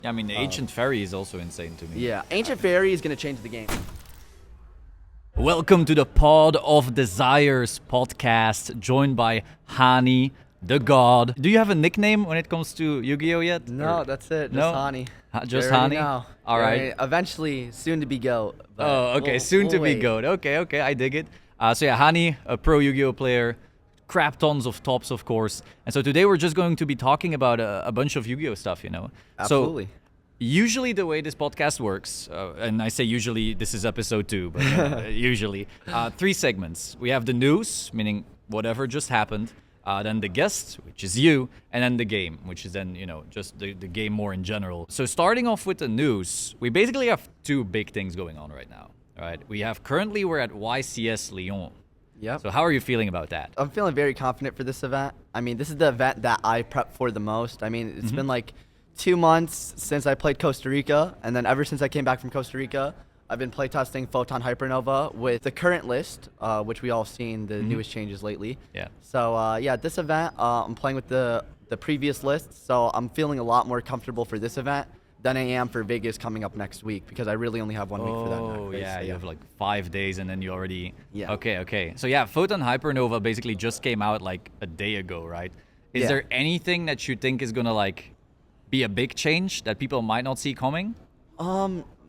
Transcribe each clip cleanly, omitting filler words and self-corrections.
Yeah, I mean, the Ancient Fairy is also insane to me. Yeah, Ancient Fairy is going to change the game. Welcome to the Pod of Desires podcast, joined by Hani, the God. Do you have a nickname when it comes to Yu-Gi-Oh yet? No, Or- that's it. Just No? Hani. Just You already Hani? know. All You right. already- Eventually, soon to be GOAT. but Oh, okay. Soon to be wait. GOAT. Okay, I dig it. So yeah, Hani, a pro Yu-Gi-Oh player, crap tons of tops, of course. And so today we're just going to be talking about a bunch of Yu-Gi-Oh stuff, you know. Absolutely. So usually the way this podcast works, and I say usually, this is episode 2, but usually, 3 segments. We have the news, meaning whatever just happened, then the guest, which is you, and then the game, which is then, you know, just the game more in general. So starting off with the news, we basically have 2 big things going on right now. All right, we're at YCS Leon. Yep. So how are you feeling about that? I'm feeling very confident for this event. I mean, this is the event that I prep for the most. I mean, it's been like 2 months since I played Costa Rica, and then ever since I came back from Costa Rica, I've been playtesting Photon Hypernova with the current list, which we all seen the newest changes lately. Yeah. So yeah, this event, I'm playing with the previous list, so I'm feeling a lot more comfortable for this event than I am for Vegas coming up next week, because I really only have 1 week for that. Oh, yeah, so you have like 5 days and then you already... Yeah. Okay. So yeah, Photon Hypernova basically just came out like a day ago, right? Is Yeah. there anything that you think is gonna like be a big change that people might not see coming?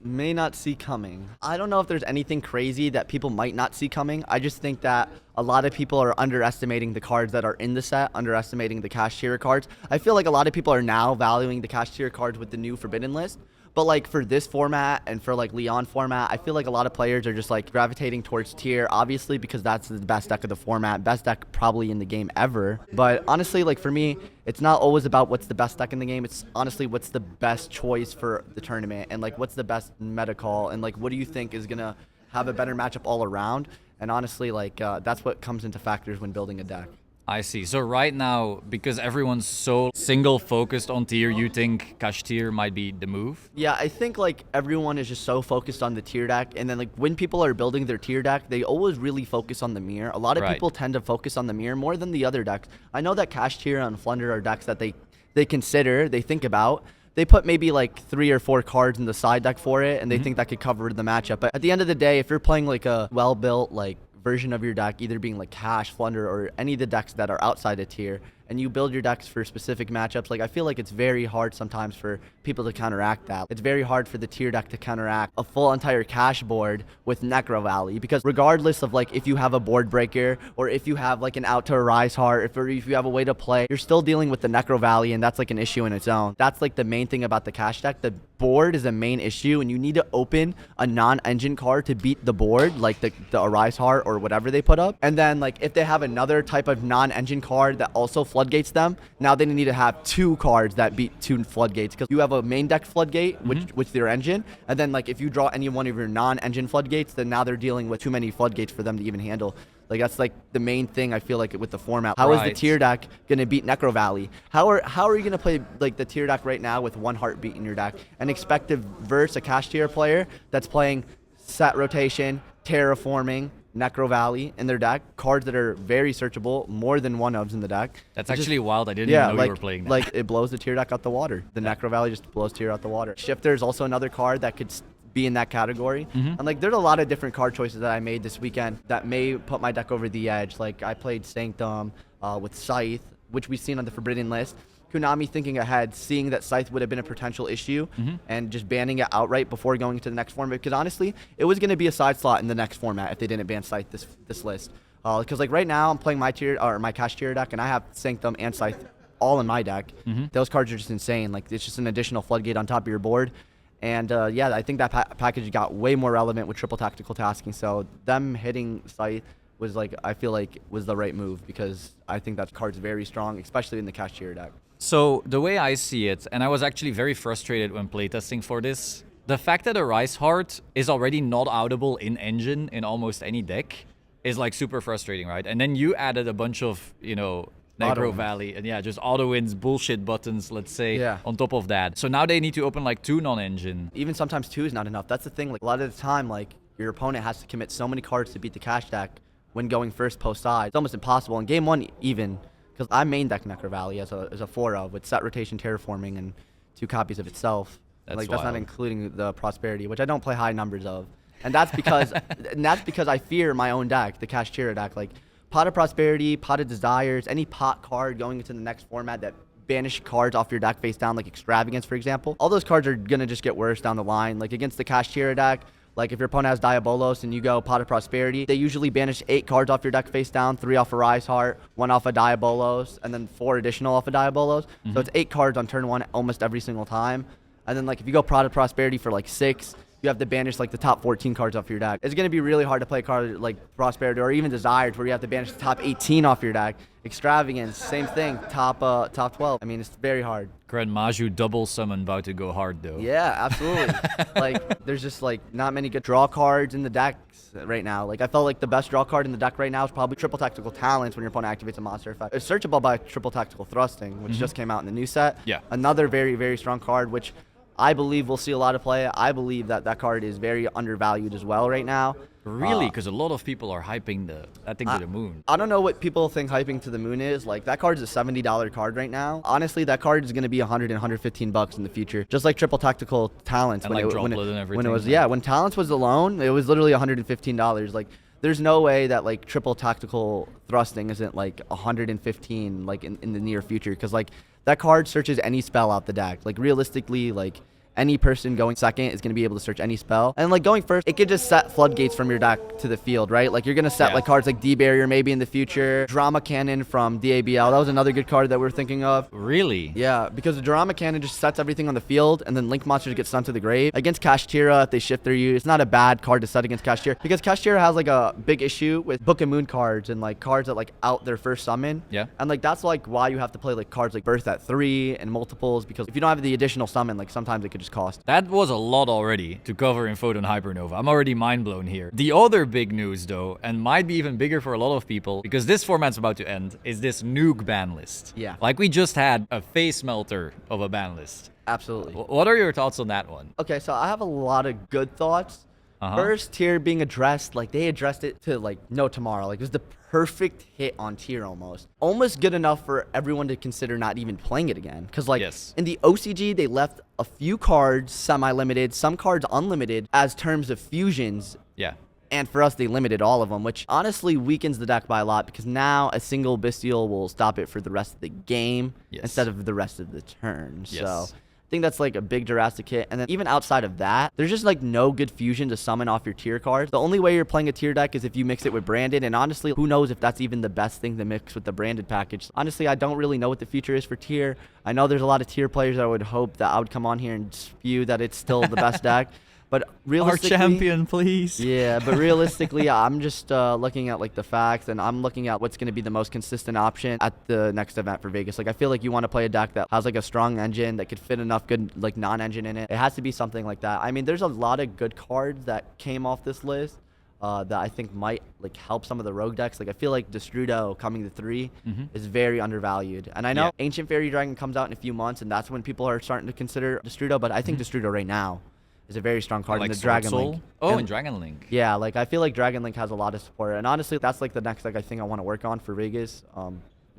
May not see coming. I don't know if there's anything crazy that people might not see coming. I just think that a lot of people are underestimating the cards that are in the set, underestimating the cash tier cards. I feel like a lot of people are now valuing the cash tier cards with the new Forbidden list. But like for this format and for like Leon format, I feel like a lot of players are just like gravitating towards tier, obviously because that's the best deck of the format, best deck probably in the game ever. But honestly, like for me, it's not always about what's the best deck in the game. It's honestly what's the best choice for the tournament and like what's the best meta call and like what do you think is gonna have a better matchup all around. And honestly, like that's what comes into factors when building a deck. I see. So right now, because everyone's so single focused on tier, you think cash tier might be the move? Yeah, I think like everyone is just so focused on the tier deck, and then like when people are building their tier deck, they always really focus on the mirror. A lot of Right. people tend to focus on the mirror more than the other decks. I know that cash tier and Flunder are decks that they consider, they think about. They put maybe like 3 or 4 cards in the side deck for it, and they think that could cover the matchup. But at the end of the day, if you're playing like a well-built like version of your deck, either being like Cash, Flunder, or any of the decks that are outside a tier, and you build your decks for specific matchups, like I feel like it's very hard sometimes for people to counteract that. It's very hard for the tier deck to counteract a full entire Cash board with Necro Valley, because regardless of like if you have a board breaker or if you have like an out to Arise Heart, or if you have a way to play, you're still dealing with the Necro Valley, and that's like an issue in its own. That's like the main thing about the Cash deck. The board is a main issue, and you need to open a non-engine card to beat the board, like the Arise Heart or whatever they put up. And then like if they have another type of non-engine card that also floodgates them, now they need to have 2 cards that beat 2 floodgates, because you have a main deck floodgate, which their engine, and then like if you draw any one of your non-engine floodgates, then now they're dealing with too many floodgates for them to even handle. Like that's like the main thing I feel like with the format. How is the Right. tier deck gonna beat Necro Valley? How are you gonna play like the tier deck right now with 1 heartbeat in your deck and expect to verse a cash tier player that's playing set rotation, terraforming, Necro Valley in their deck, cards that are very searchable, more than 1-ofs in the deck. That's It's just- actually wild. I didn't yeah, even know like, you were playing that. like it blows the tier deck out the water. The Necro Valley just blows tier out the water. Shifter is also another card that could be in that category. And like there's a lot of different card choices that I made this weekend that may put my deck over the edge. Like I played Sanctum with Scythe, which we've seen on the Forbidden list. Konami thinking ahead, seeing that Scythe would have been a potential issue, and just banning it outright before going to the next format. Because honestly, it was going to be a side slot in the next format if they didn't ban Scythe this list. Because like right now, I'm playing my tier or my cash tier deck, and I have Sanctum and Scythe all in my deck. Those cards are just insane. Like it's just an additional floodgate on top of your board. And yeah, I think that package got way more relevant with triple tactical tasking. So them hitting Scythe was like, I feel like was the right move, because I think that card's very strong, especially in the cash tier deck. So the way I see it, and I was actually very frustrated when playtesting for this, the fact that a Rise Heart is already not outable in engine in almost any deck is like super frustrating, right? And then you added a bunch of, you know, Necro Auto-wins. Valley and yeah, just auto wins, bullshit buttons, let's say, Yeah. on top of that. So now they need to open like 2 non-engine. Even sometimes 2 is not enough. That's the thing. Like a lot of the time, like your opponent has to commit so many cards to beat the cash deck when going first post side. It's almost impossible. In game 1 even, because I main deck Necro Valley as a 4-of with set rotation, terraforming, and 2 copies of itself. That's That's not wild. including the prosperity, which I don't play high numbers of. And that's because I fear my own deck, the Kashtira deck. Like Pot of Prosperity, Pot of Desires, any pot card going into the next format that banish cards off your deck face down, like Extravagance, for example. All those cards are gonna just get worse down the line. Like against the Kashtira deck, like if your opponent has Diabolos and you go Pot of Prosperity, they usually banish 8 cards off your deck face down, 3 off a Rise Heart, 1 off a Diabolos, and then 4 additional off a Diabolos. So it's 8 cards on turn 1 almost every single time. And then like if you go Pot of Prosperity for like 6, you have to banish like the top 14 cards off your deck. It's going to be really hard to play a card like Prosperity or even Desires where you have to banish the top 18 off your deck. Extravagance, same thing, top 12. I mean, it's very hard. Kren Maju double summon about to go hard though. Yeah, absolutely. Like there's just like not many good draw cards in the decks right now. Like I felt like the best draw card in the deck right now is probably Triple Tactical Talents when your opponent activates a monster effect. It's searchable by Triple Tactical Thrusting, which just came out in the new set. Yeah. Another very, very strong card, which I believe we'll see a lot of play. I believe that card is very undervalued as well right now. Really? Because a lot of people are hyping that thing to the moon. I don't know what people think hyping to the moon is. Like that card is a $70 card right now. Honestly, that card is going to be 100 and 115 bucks in the future. Just like Triple Tactical Talents And like Droplet and everything. when Talents was alone, it was literally $115. Like there's no way that like Triple Tactical Thrusting isn't like 115 like in the near future, because like that card searches any spell out the deck. Like realistically, like any person going second is going to be able to search any spell. And like going first, it could just set floodgates from your deck to the field, right? Like you're going to set like cards like D-Barrier maybe in the future. Drama Cannon from DABL. That was another good card that we're thinking of. Really? Yeah, because the Drama Cannon just sets everything on the field, and then Link Monsters get sent to the grave. Against Kashtira, if they shift their use, it's not a bad card to set against Kashtira, because Kashtira has like a big issue with Book of Moon cards and like cards that like out their first summon. Yeah. And like that's like why you have to play like cards like Birth at 3 and multiples, because if you don't have the additional summon, like sometimes it could just cost. That was a lot already to cover in Photon Hypernova. I'm already mind blown here. The other big news though, and might be even bigger for a lot of people, because this format's about to end, is this nuke ban list. Yeah. Like we just had a face melter of a ban list. Absolutely. What are your thoughts on that one? Okay, so I have a lot of good thoughts. First tier being addressed, like they addressed it to like no tomorrow. Like it was the perfect hit on tier almost good enough for everyone to consider not even playing it again. Because like in the OCG, they left a few cards semi-limited, some cards unlimited as terms of fusions. Yeah. And for us, they limited all of them, which honestly weakens the deck by a lot, because now a single Bestial will stop it for the rest of the game instead of the rest of the turn. So I think that's like a big drastic hit. And then even outside of that, there's just like no good fusion to summon off your tier cards. The only way you're playing a tier deck is if you mix it with branded, and honestly, who knows if that's even the best thing to mix with the branded package. Honestly, I don't really know what the future is for tier. I know there's a lot of tier players that would hope that I would come on here and spew that it's still the best deck. But realistically, our champion, please. Yeah, but realistically, I'm just looking at like the facts, and I'm looking at what's going to be the most consistent option at the next event for Vegas. Like I feel like you want to play a deck that has like a strong engine that could fit enough good like non-engine in it. It has to be something like that. I mean, there's a lot of good cards that came off this list that I think might like help some of the rogue decks. Like I feel like Destrudo coming to 3 is very undervalued. And I know Ancient Fairy Dragon comes out in a few months, and that's when people are starting to consider Destrudo. But I think Destrudo right now is a very strong card Like in the Dragon Soul? Link. Oh, and Dragon Link. Yeah, like I feel like Dragon Link has a lot of support, and honestly, that's like the next deck I think I want to work on for Vegas.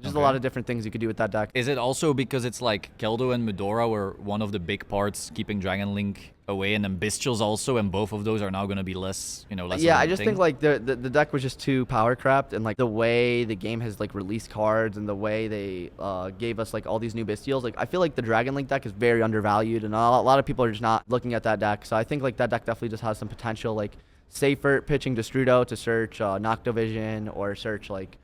Just a lot of different things you could do with that deck. Is it also because it's like Keldo and Medora were one of the big parts keeping Dragon Link away, and then Bestials also, and both of those are now going to be less, less. Yeah, of a I just thing? think like the deck was just too power crapped, and like the way the game has like released cards and the way they gave us like all these new Bestials, like I feel like the Dragon Link deck is very undervalued, and a lot of people are just not looking at that deck. So I think like that deck definitely just has some potential, like safer pitching Destrudo to search Noctovision or search like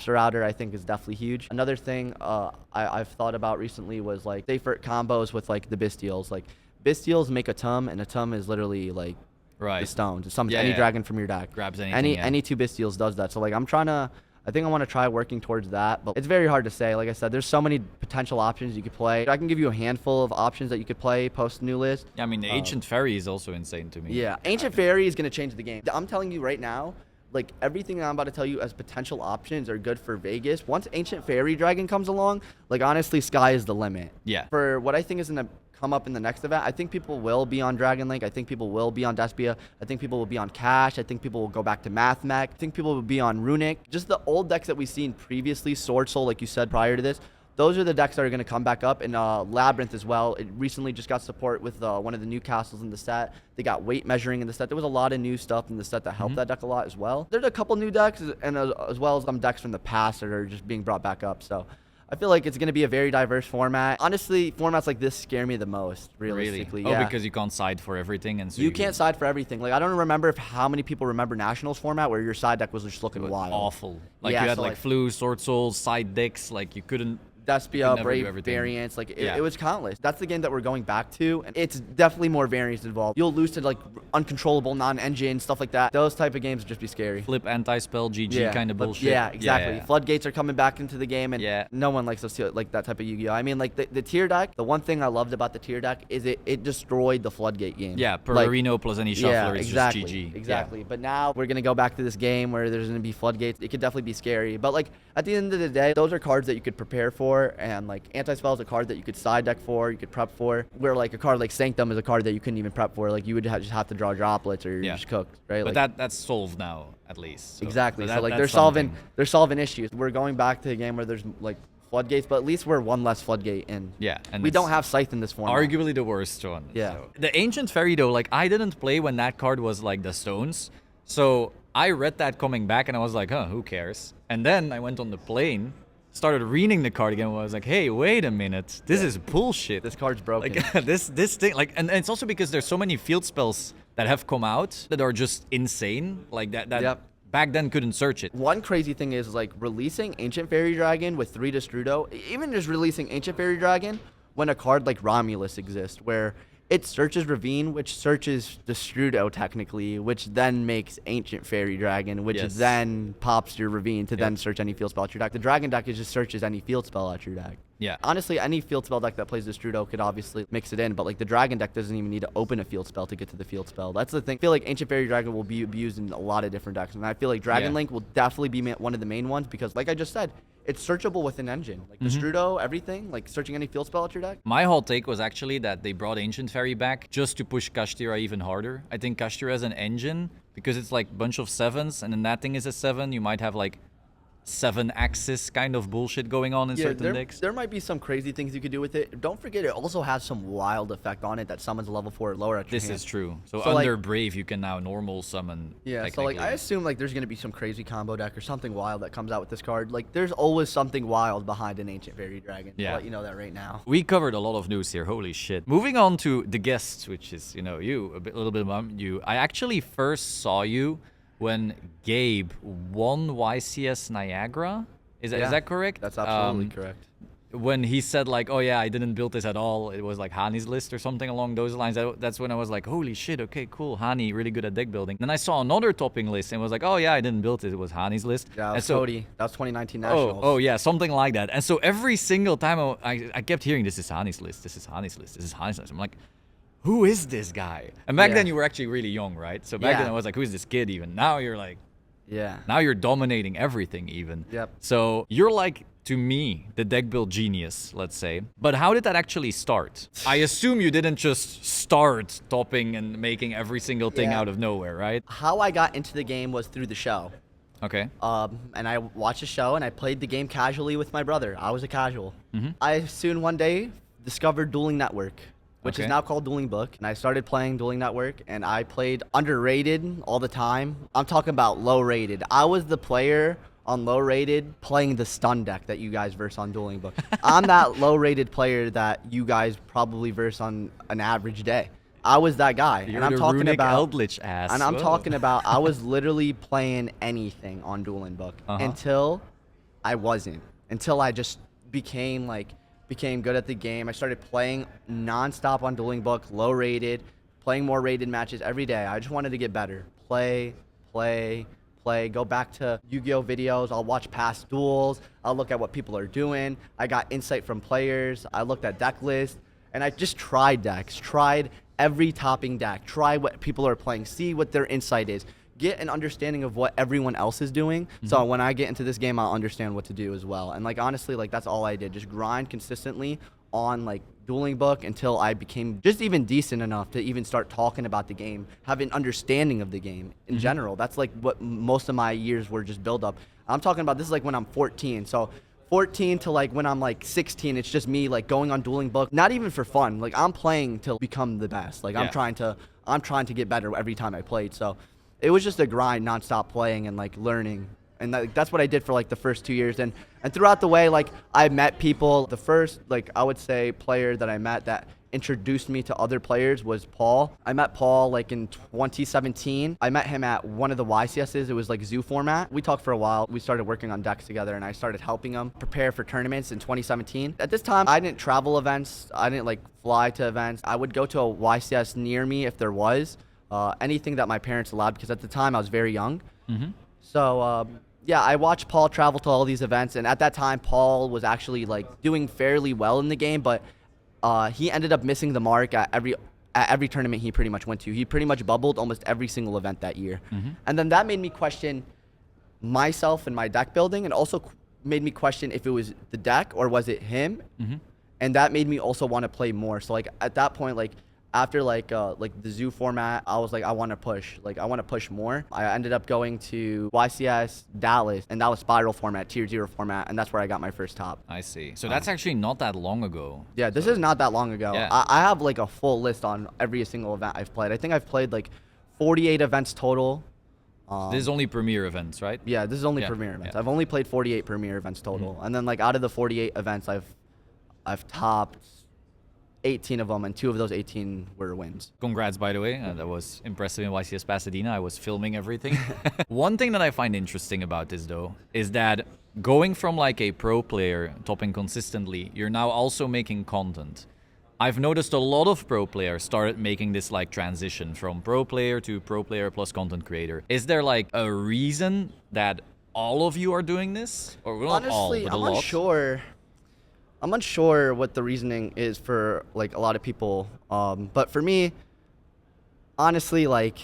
Router, I think is definitely huge. Another thing I've thought about recently was like safer combos with like the Bestials. Like Bestials make a Tum, and a Tum is literally like the stones. It summons any dragon from your deck. Grabs anything. Any 2 Bestials does that. So like I think I want to try working towards that, but it's very hard to say. Like I said, there's so many potential options you could play. I can give you a handful of options that you could play post new list. Yeah, I mean, Ancient Fairy is also insane to me. Yeah, Ancient Fairy is going to change the game. I'm telling you right now, like everything that I'm about to tell you as potential options are good for Vegas. Once Ancient Fairy Dragon comes along, like honestly, sky is the limit. Yeah. For what I think is going to come up in the next event, I think people will be on Dragon Link. I think people will be on Despia. I think people will be on Cash. I think people will go back to Math Mech. I think people will be on Runic. Just the old decks that we've seen previously, Sword Soul, like you said prior to this, those are the decks that are going to come back up. And Labyrinth as well. It recently just got support with one of the new castles in the set. They got weight measuring in the set. There was a lot of new stuff in the set that helped that deck a lot as well. There's a couple new decks, and as well as some decks from the past that are just being brought back up. So I feel like it's going to be a very diverse format. Honestly, formats like this scare me the most, realistically. Really? Yeah. Oh, because you can't side for everything, and so you can't side for everything. Like, I don't remember how many people remember Nationals format where your side deck was just looking wild. Awful. Like, Yeah, you had so, like like Flu, Sword Souls, side decks. Like, you couldn't. Despia, never do Brave everything. variants, like Yeah. it was countless. That's the game that we're going back to, and it's definitely more variants involved. You'll lose to like uncontrollable, non-engine stuff like that. Those type of games would just be scary. Flip anti-spell, GG kind of but bullshit. Yeah, exactly. Yeah. Floodgates are coming back into the game, and no one likes those like that type of Yu-Gi-Oh. I mean, like the tier deck. The one thing I loved about the tier deck is it destroyed the Floodgate game. Yeah, per Like, Reno plus any shuffler is exactly, just GG. Exactly. Yeah. But now we're gonna go back to this game where there's gonna be floodgates. It could definitely be scary. But like at the end of the day, those are cards that you could prepare for, and like Anti-Spell is a card that you could side deck for, you could prep for. Where like a card like Sanctum is a card that you couldn't even prep for. Like you would just have to draw droplets or you're just cooked, right? But like, that's solved now, at least. So, exactly. So So like that's they're solving issues. We're going back to a game where there's like floodgates, but at least we're one less floodgate in. Yeah, and we it's don't have Scythe in this format. arguably the worst one. Yeah. So. The Ancient Fairy though, like I didn't play when that card was like the stones, so I read that coming back and I was like, huh, who cares? And then I went on the plane, started reading the card again. And I was like, hey, wait a minute, this is bullshit. This card's broken. Like this thing, like, and it's also because there's so many field spells that have come out that are just insane. Like that Yep. back then couldn't search it. One crazy thing is like releasing Ancient Fairy Dragon with 3 Destrudo, even just releasing Ancient Fairy Dragon when a card like Romulus exists, where it searches Ravine, which searches Destrudo technically, which then makes Ancient Fairy Dragon, which Yes. then pops your Ravine to then search any field spell at your deck. The Dragon deck just searches any field spell at your deck. Yeah. Honestly, any field spell deck that plays Destrudo could obviously mix it in, but like the Dragon deck doesn't even need to open a field spell to get to the field spell. That's the thing. I feel like Ancient Fairy Dragon will be used in a lot of different decks, and I feel like Dragon Link will definitely be one of the main ones because, like I just said, it's searchable with an engine. Like Destrudo, everything, like searching any field spell at your deck. My whole take was actually that they brought Ancient Fairy back just to push Kashtira even harder. I think Kashtira has an engine because it's like a bunch of 7s, and then that thing is a 7. You might have like 7-axis kind of bullshit going on in certain decks. There might be some crazy things you could do with it. Don't forget, it also has some wild effect on it that summons level 4 or lower at your This hand. is true. So like, under Brave, you can now normal summon. yeah, so like I assume like there's gonna be some crazy combo deck or something wild that comes out with this card. Like there's always something wild behind an Ancient Fairy Dragon. Yeah. I'll let you know that right now. We covered a lot of news here. Holy shit. Moving on to the guests, which is, you, a little bit about you. I actually first saw you when Gabe won YCS Niagara. Is that correct? That's absolutely correct. When he said like, oh yeah, I didn't build this at all. It was like Hani's list or something along those lines. That's when I was like, holy shit, okay, cool. Hani, really good at deck building. Then I saw another topping list and was like, oh yeah, I didn't build it. It was Hani's list. Yeah, and was Cody. That was 2019 Nationals. Oh yeah, something like that. And so every single time I kept hearing, this is Hani's list, this is Hani's list, this is Hani's list. I'm like, who is this guy? And back then you were actually really young, right? So back then I was like, who is this kid even? Now you're like, yeah. now you're dominating everything even. Yep. So you're like, to me, the deck build genius, let's say. But how did that actually start? I assume you didn't just start topping and making every single thing out of nowhere, right? How I got into the game was through the show. Okay. And I watched the show and I played the game casually with my brother. I was a casual. I soon one day discovered Dueling Network, which is now called Dueling Book. And I started playing Dueling Network and I played underrated all the time. I'm talking about low rated. I was the player on low rated playing the stun deck that you guys verse on Dueling Book. I'm that low rated player that you guys probably verse on an average day. I was that guy. You're and I'm the talking Runic about Eldritch ass. And I'm Whoa. talking about I was literally playing anything on Dueling Book until I wasn't. Until I just became good at the game. I started playing nonstop on Dueling Book, low rated, playing more rated matches every day. I just wanted to get better. Play, go back to Yu-Gi-Oh videos. I'll watch past duels. I'll look at what people are doing. I got insight from players. I looked at deck lists, and I just tried decks, tried every topping deck, try what people are playing, see what their insight is, get an understanding of what everyone else is doing. So when I get into this game, I'll understand what to do as well. And like honestly, like that's all I did, just grind consistently on like Dueling Book until I became just even decent enough to even start talking about the game, have an understanding of the game in general. That's like what most of my years were, just build up. I'm talking about this is like when I'm 14. So 14 to like when I'm like 16, it's just me like going on Dueling Book, not even for fun. Like I'm playing to become the best. Like I'm trying to get better every time I played. So it was just a grind, nonstop playing and like learning. And that's what I did for like the first 2 years. And throughout the way, like I met people. The first, like I would say, player that I met that introduced me to other players was Paul. I met Paul like in 2017. I met him at one of the YCSs. It was like zoo format. We talked for a while. We started working on decks together and I started helping him prepare for tournaments in 2017. At this time, I didn't travel events. I didn't like fly to events. I would go to a YCS near me if there was anything that my parents allowed, because at the time I was very young. So yeah, I watched Paul travel to all these events, and at that time Paul was actually like doing fairly well in the game, but he ended up missing the mark at every tournament he pretty much went to. He pretty much bubbled almost every single event that year. And then that made me question myself and my deck building, and also made me question if it was the deck or was it him. And that made me also want to play more. So like at that point, like after like the zoo format, I was like, I want to push more. I ended up going to YCS Dallas, and that was spiral format, tier 0 format, and that's where I got my first top. I see. So that's actually not that long ago. Yeah, this is not that long ago. Yeah. I have like a full list on every single event I've played. I think I've played like 48 events total. This is only premier events, right? Yeah, this is only premier events. I've only played 48 premier events total. And then like out of the 48 events, I've topped 18 of them, and 2 of those 18 were wins. Congrats, by the way. That was impressive in YCS Pasadena. I was filming everything. One thing that I find interesting about this, though, is that going from like a pro player topping consistently, you're now also making content. I've noticed a lot of pro players started making this like transition from pro player to pro player plus content creator. Is there like a reason that all of you are doing this? Or not honestly, all, but a lot? I'm unsure what the reasoning is for like a lot of people, but for me, honestly, like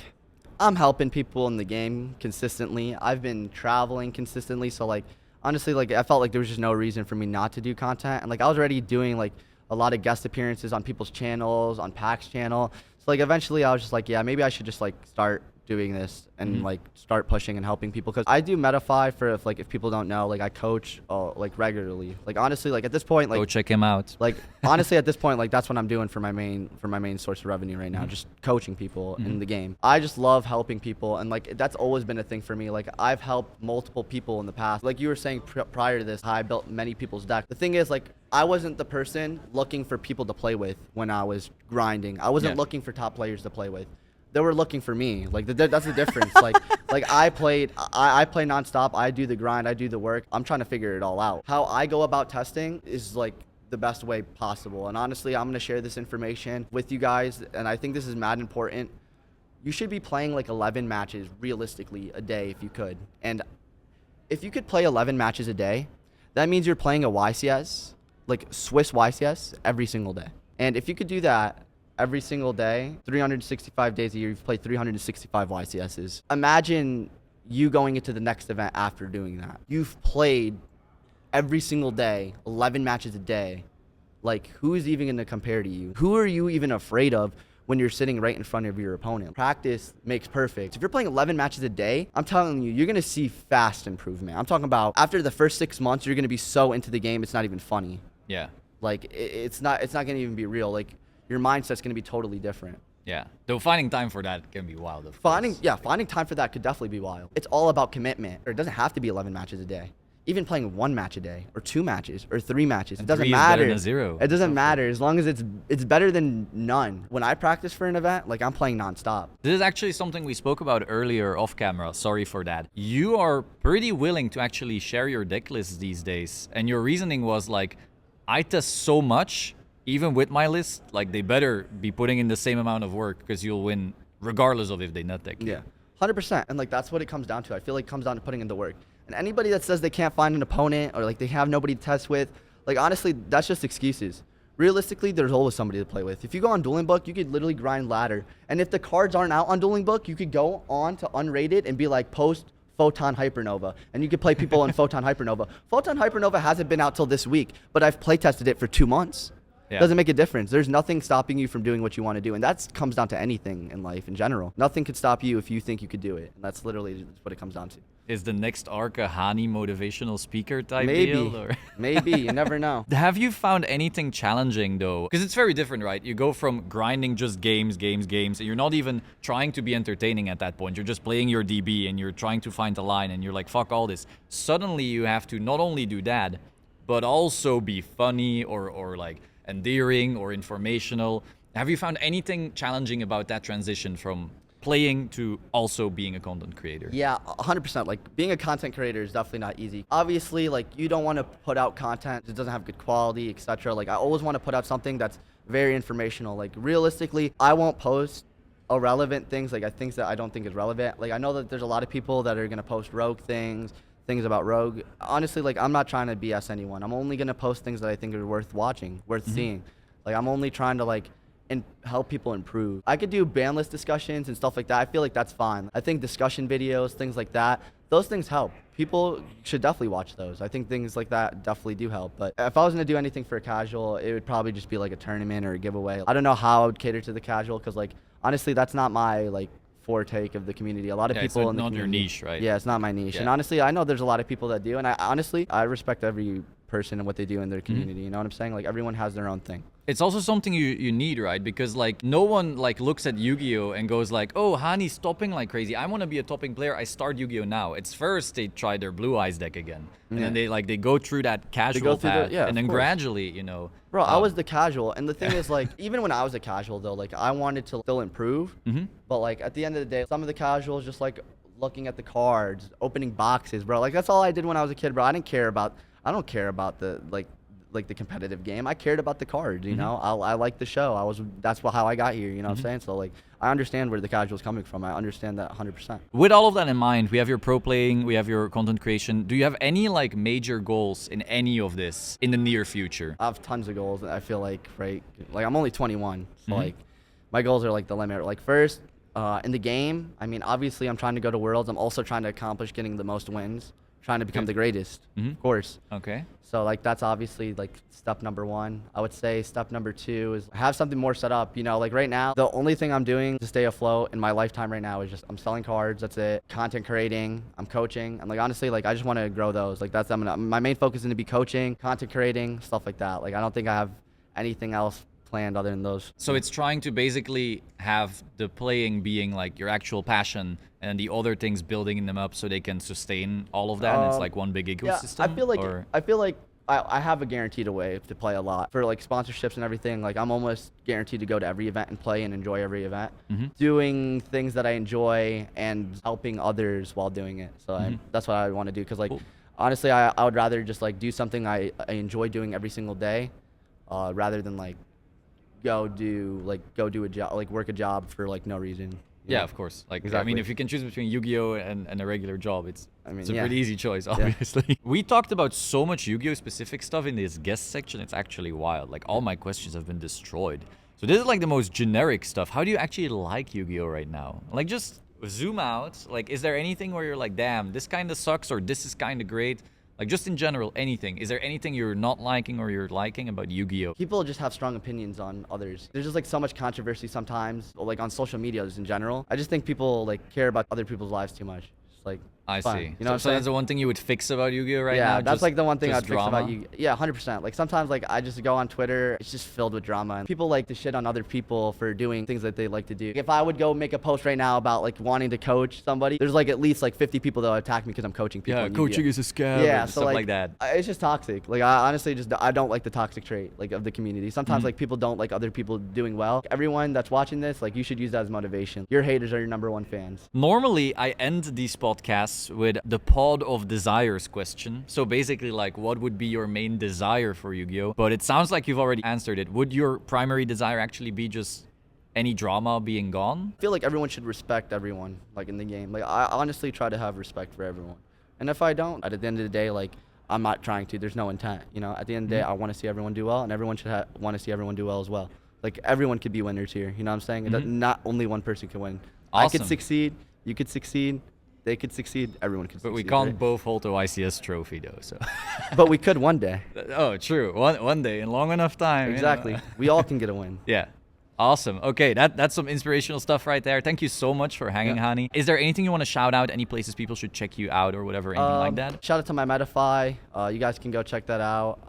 I'm helping people in the game consistently. I've been traveling consistently, so like honestly, like I felt like there was just no reason for me not to do content, and like I was already doing like a lot of guest appearances on people's channels, on Pack's channel. So like eventually, I was just like, yeah, maybe I should just like start doing this and like start pushing and helping people, because I do Metafy for if people don't know, like I coach like regularly. Like honestly, like at this point, like go check him out. Like honestly, at this point, like that's what I'm doing for my main source of revenue right now, just coaching people in the game. I just love helping people, and like that's always been a thing for me. Like I've helped multiple people in the past. Like you were saying prior to this, I built many people's decks. The thing is, like I wasn't the person looking for people to play with when I was grinding. I wasn't looking for top players to play with. They were looking for me. Like that's the difference. like I play nonstop. I do the grind. I do the work. I'm trying to figure it all out. How I go about testing is like the best way possible. And honestly, I'm gonna share this information with you guys. And I think this is mad important. You should be playing like 11 matches realistically a day if you could. And if you could play 11 matches a day, that means you're playing a YCS, like Swiss YCS, every single day. And if you could do that every single day, 365 days a year, you've played 365 YCSs. Imagine you going into the next event after doing that. You've played every single day, 11 matches a day. Like, who is even gonna compare to you? Who are you even afraid of when you're sitting right in front of your opponent? Practice makes perfect. If you're playing 11 matches a day, I'm telling you, you're gonna see fast improvement. I'm talking about after the first 6 months, you're gonna be so into the game, it's not even funny. Yeah. Like, it's not gonna even be real. Like, your mindset's gonna be totally different. Yeah. Though finding time for that can be wild, of Finding course. time for that could definitely be wild. It's all about commitment. Or it doesn't have to be 11 matches a day. Even playing 1 match a day, or 2 matches, or 3 matches. It doesn't matter. Better than 0. It doesn't matter as long as it's better than none. When I practice for an event, like I'm playing nonstop. This is actually something we spoke about earlier off camera. Sorry for that. You are pretty willing to actually share your deck lists these days. And your reasoning was like, I test so much, even with my list, like they better be putting in the same amount of work because you'll win regardless of if they nut deck. Yeah, 100%. And like that's what it comes down to. I feel like it comes down to putting in the work. And anybody that says they can't find an opponent or like they have nobody to test with, like honestly, that's just excuses. Realistically, there's always somebody to play with. If you go on Dueling Book, you could literally grind ladder. And if the cards aren't out on Dueling Book, you could go on to unrated and be like post Photon Hypernova, and you could play people in Photon Hypernova. Photon Hypernova hasn't been out till this week, but I've play tested it for 2 months. Yeah. Doesn't make a difference. There's nothing stopping you from doing what you want to do, and that comes down to anything in life in general. Nothing could stop you if you think you could do it, and that's literally what it comes down to. Is the next arc a Hani motivational speaker type Maybe, deal? Or? maybe you never know. Have you found anything challenging though? Because it's very different, right? You go from grinding just games, and you're not even trying to be entertaining at that point. You're just playing your DB and you're trying to find the line and you're like, fuck all this. Suddenly you have to not only do that, but also be funny or like endearing or informational. Have you found anything challenging about that transition from playing to also being a content creator? Yeah, 100%. Like, being a content creator is definitely not easy. Obviously, like, you don't want to put out content that doesn't have good quality, etc. Like, I always want to put out something that's very informational. Like, realistically, I won't post irrelevant things, like things that I don't think is relevant. Like, I know that there's a lot of people that are going to post rogue things about rogue. Honestly, like, I'm not trying to BS anyone. I'm only going to post things that I think are worth watching, worth seeing. Like, I'm only trying to, like, and help people improve. I could do ban list discussions and stuff like that. I feel like that's fine. I think discussion videos, things like that, those things help. People should definitely watch those. I think things like that definitely do help. But if I was gonna do anything for a casual, it would probably just be like a tournament or a giveaway. I don't know how I would cater to the casual, because like, honestly, that's not my like forte of the community. A lot of people in the not community, your niche, right? Yeah, it's not my niche. Yeah. And honestly, I know there's a lot of people that do, and I respect every person and what they do in their community. You know what I'm saying? Like, everyone has their own thing. It's also something you need, right? Because like no one like looks at Yu-Gi-Oh and goes like, oh, Hani's topping like crazy. I want to be a topping player. I start Yu-Gi-Oh now. It's first they try their Blue Eyes deck again, and then they go through that casual path, and then gradually, you know. Bro, I was the casual, and the thing is, like, even when I was a casual though, like, I wanted to still improve, but like at the end of the day, some of the casuals just like looking at the cards, opening boxes, bro. Like, that's all I did when I was a kid, bro. I don't care about the like the competitive game. I cared about the cards, you know. I like the show. That's how I got here, you know what I'm saying? So like, I understand where the casual's coming from. I understand that 100%. With all of that in mind, we have your pro playing, we have your content creation. Do you have any like major goals in any of this in the near future? I have tons of goals. I feel like, right, like, I'm only 21, so like, my goals are like the limit. Like, first, in the game, I mean, obviously I'm trying to go to Worlds. I'm also trying to accomplish getting the most wins, trying to become the greatest, of course. Okay. So like, that's obviously like step number one. I would say step number two is have something more set up. You know, like right now, the only thing I'm doing to stay afloat in my lifetime right now is just I'm selling cards. That's it. Content creating. I'm coaching. And like, honestly, like, I just want to grow those. Like, that's my main focus is going to be coaching, content creating, stuff like that. Like, I don't think I have anything else planned other than those. So it's trying to basically have the playing being like your actual passion, and the other things building them up so they can sustain all of that. And it's like one big ecosystem. Yeah, I feel like I have a guaranteed way to play a lot for like sponsorships and everything. Like, I'm almost guaranteed to go to every event and play and enjoy every event, doing things that I enjoy and helping others while doing it. So that's what I want to do. Cause like, honestly, I would rather just like do something I enjoy doing every single day, rather than like go do a job, like work a job for like no reason. Yeah, of course. Like, exactly. I mean, if you can choose between Yu-Gi-Oh and a regular job, it's a yeah. pretty easy choice, obviously. We talked about so much Yu-Gi-Oh specific stuff in this guest section. It's actually wild. Like, all my questions have been destroyed. So this is like the most generic stuff. How do you actually like Yu-Gi-Oh right now? Like, just zoom out. Like, is there anything where you're like, damn, this kind of sucks, or this is kind of great? Like, just in general, anything. Is there anything you're not liking or you're liking about Yu-Gi-Oh? People just have strong opinions on others. There's just like so much controversy sometimes, like on social media in general. I just think people like care about other people's lives too much. Just like, I fine. see. You know what I'm So saying? that's the one thing you would fix about Yu-Gi-Oh right now? Yeah, that's like the one thing I'd just fix about drama? you. Yeah, 100%. Like, sometimes like I just go on Twitter, it's just filled with drama, and people like to shit on other people for doing things that they like to do. If I would go make a post right now about like wanting to coach somebody, there's like at least like 50 people that would attack me because I'm coaching people. Yeah, in coaching Yu-Gi-Oh. is a scam. Yeah, and so stuff like that. It's just toxic. Like, I honestly I don't like the toxic trait like of the community. Sometimes like people don't like other people doing well. Everyone that's watching this, like, you should use that as motivation. Your haters are your #1 fans. Normally, I end these podcasts with the pod of desires question. So basically, like, what would be your main desire for Yu-Gi-Oh? But it sounds like you've already answered it. Would your primary desire actually be just any drama being gone? I feel like everyone should respect everyone, like, in the game. Like, I honestly try to have respect for everyone. And if I don't, at the end of the day, like, I'm not trying to. There's no intent. You know, at the end of the day, I want to see everyone do well, and everyone should want to see everyone do well as well. Like, everyone could be winners here. You know what I'm saying? Not only one person can win. I Awesome. could succeed. You could succeed. they could succeed, everyone could succeed. But we can't right? both hold a YCS trophy though. So. But we could one day. Oh, true. One day in long enough time. Exactly. We all can get a win. Yeah. Awesome. Okay, that's some inspirational stuff right there. Thank you so much for hanging, Hani. Is there anything you want to shout out? Any places people should check you out or whatever, anything like that? Shout out to my Medify. You guys can go check that out.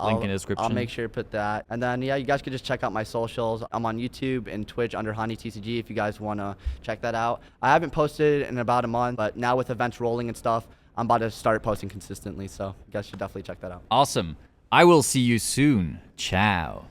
Link in the description. I'll make sure to put that. And then, yeah, you guys can just check out my socials. I'm on YouTube and Twitch under Hani TCG if you guys want to check that out. I haven't posted in about a month, but now with events rolling and stuff, I'm about to start posting consistently. So you guys should definitely check that out. Awesome. I will see you soon. Ciao.